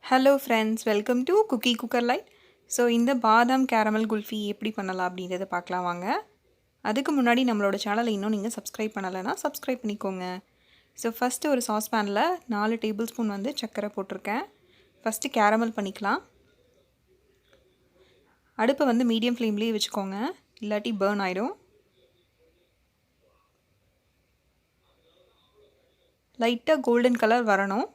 Hello friends, welcome to cookie cooker light. So இந்த பாதாம் caramel kulfi எப்படி பண்ணலாம் அப்படின்றத பார்க்கலாம் வாங்க. அதுக்கு முன்னாடி நம்மளோட சேனலை இன்னும் நீங்கள் சப்ஸ்கிரைப் பண்ணலைன்னா சப்ஸ்கிரைப் பண்ணிக்கோங்க. ஸோ ஃபஸ்ட்டு ஒரு சாஸ் பேனில் 4 டேபிள் ஸ்பூன் வந்து சர்க்கரை போட்டிருக்கேன். ஃபஸ்ட்டு கேரமல் பண்ணிக்கலாம். அடுப்பை வந்து மீடியம் ஃப்ளேம்லேயே வச்சுக்கோங்க, இல்லாட்டி பர்ன் ஆகிடும். லைட்டாக கோல்டன் கலர் வரணும்.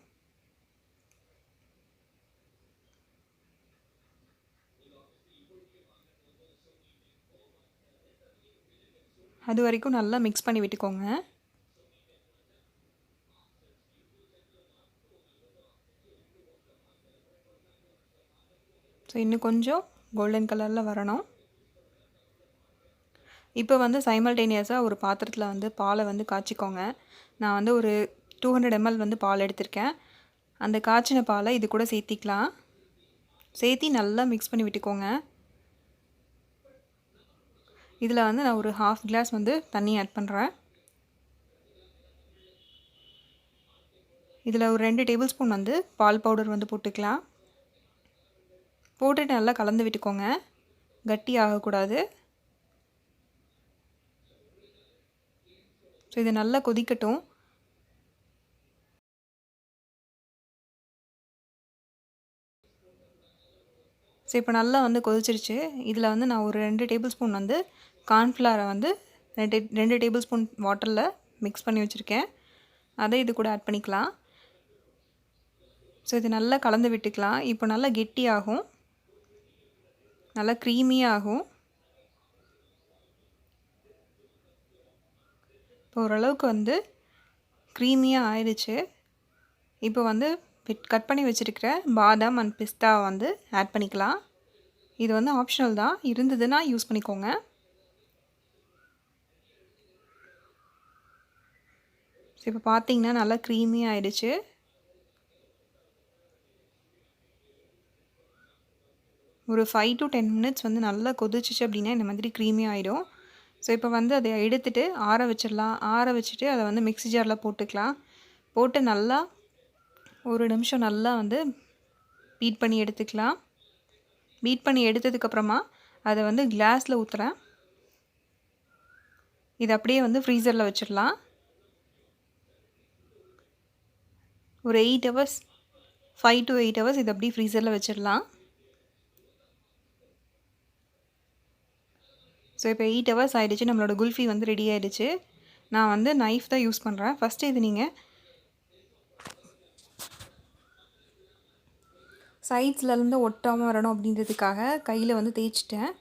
அது வரைக்கும் நல்லா மிக்ஸ் பண்ணி விட்டுக்கோங்க. ஸோ இன்னும் கொஞ்சம் கோல்டன் கலரில் வரணும். இப்போ வந்து சைமல்டேனியஸாக ஒரு பாத்திரத்தில் வந்து பாலை வந்து காய்ச்சிக்கோங்க. நான் வந்து ஒரு 200 ml வந்து பால் எடுத்திருக்கேன். அந்த காய்ச்சின பாலை இது கூட சேர்த்திக்கலாம். சேர்த்தி நல்லா மிக்ஸ் பண்ணி விட்டுக்கோங்க. இதில் வந்து நான் ஒரு 1/2 கிளாஸ் வந்து தண்ணி ஆட் பண்ணுறேன். இதில் ஒரு 2 டேபிள் ஸ்பூன் வந்து பால் பவுடர் வந்து போட்டுக்கலாம். போட்டுட்டு நல்லா கலந்து விட்டுக்கோங்க, கட்டி ஆகக்கூடாது. ஸோ இது நல்லா கொதிக்கட்டும். ஸோ இப்போ நல்லா வந்து கொதிச்சிருச்சு. இதில் வந்து நான் ஒரு 2 டேபிள் ஸ்பூன் வந்து கார்ன்ஃப்ளவரை வந்து 2 டேபிள் ஸ்பூன் வாட்டரில் மிக்ஸ் பண்ணி வச்சுருக்கேன். அதை இது கூட ஆட் பண்ணிக்கலாம். ஸோ இது நல்லா கலந்து விட்டுக்கலாம். இப்போ நல்லா கெட்டியாகும், நல்லா க்ரீமியாகும். இப்போ ஓரளவுக்கு வந்து க்ரீமியாக ஆயிடுச்சு. இப்போ வந்து கட் பண்ணி வச்சுருக்கிற பாதாம் அண்ட் பிஸ்தா வந்து ஆட் பண்ணிக்கலாம். இது வந்து ஆப்ஷனல் தான், இருந்ததுன்னா யூஸ் பண்ணிக்கோங்க. ஸோ இப்போ பார்த்தீங்கன்னா நல்லா க்ரீமியாக ஆயிடுச்சு. ஒரு 5 to 10 மினிட்ஸ் வந்து நல்லா கொதிச்சிச்சு அப்படின்னா இந்த மாதிரி க்ரீமியாக ஆகிடும். ஸோ இப்போ வந்து அதை எடுத்துகிட்டு ஆற வச்சிடலாம். ஆற வச்சுட்டு அதை வந்து மிக்ஸி ஜாரில் போட்டுக்கலாம். போட்டு நல்லா ஒரு நிமிஷம் நல்லா வந்து பீட் பண்ணி எடுத்துக்கலாம். பீட் பண்ணி எடுத்ததுக்கப்புறமா அதை வந்து கிளாஸில் ஊற்றுறேன். இது அப்படியே வந்து ஃப்ரீசரில் வச்சிடலாம். ஒரு 8 hours, 5 to 8 hours இது அப்படியே ஃப்ரீசரில் வச்சிடலாம். ஸோ இப்போ 8 hours ஆகிடுச்சு. நம்மளோட குல்ஃபி வந்து ரெடி ஆகிடுச்சு. நான் வந்து நைஃப் தான் யூஸ் பண்ணுறேன். ஃபஸ்ட்டு இது நீங்கள் சைட்ஸ்லேருந்து ஒட்டாமல் வரணும் அப்படின்றதுக்காக கையில் வந்து தேய்ச்சிட்டேன்.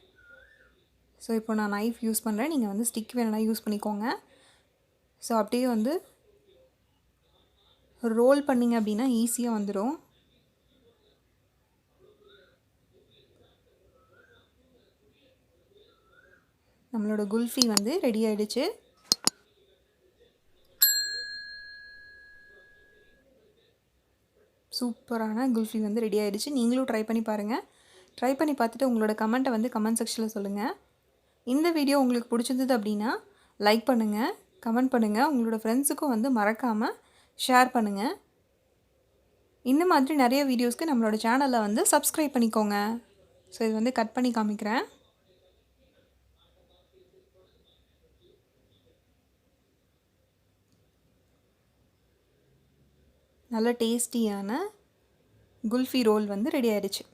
ஸோ இப்போ நான் நைஃப் யூஸ் பண்ணுறேன். நீங்கள் வந்து ஸ்டிக் வேணும்னா யூஸ் பண்ணிக்கோங்க. ஸோ அப்படியே வந்து ரோல் பண்ணிங்க அப்படின்னா ஈஸியாக வந்துடும். நம்மளோட குல்ஃபி வந்து ரெடி ஆகிடுச்சு. சூப்பரான குல்ஃபி வந்து ரெடி ஆகிடுச்சு. நீங்களும் ட்ரை பண்ணி பாருங்கள். ட்ரை பண்ணி பார்த்துட்டு உங்களோட கமெண்ட்டை வந்து கமெண்ட் செக்ஷனில் சொல்லுங்கள். இந்த வீடியோ உங்களுக்கு பிடிச்சிருந்தது அப்படின்னா லைக் பண்ணுங்கள், கமெண்ட் பண்ணுங்கள். உங்களோட ஃப்ரெண்ட்ஸுக்கும் வந்து மறக்காமல் ஷேர் பண்ணுங்கள். இந்த மாதிரி நிறைய வீடியோஸ்க்கு நம்மளோட சேனலை வந்து சப்ஸ்கிரைப் பண்ணிக்கோங்க. ஸோ இது வந்து கட் பண்ணி காமிக்கிறேன். நல்ல டேஸ்டியான குல்ஃபி ரோல் வந்து ரெடி ஆகிடுச்சு.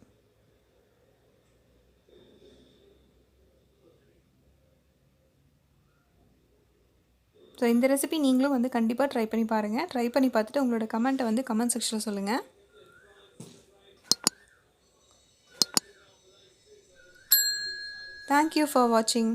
ஸோ இந்த ரெசிபி நீங்களும் வந்து கண்டிப்பாக ட்ரை பண்ணி பாருங்கள். ட்ரை பண்ணி பார்த்துட்டு உங்களோட கமெண்ட்டை வந்து கமெண்ட் செக்ஷனில் சொல்லுங்கள். தேங்க்யூ ஃபார் வாட்சிங்.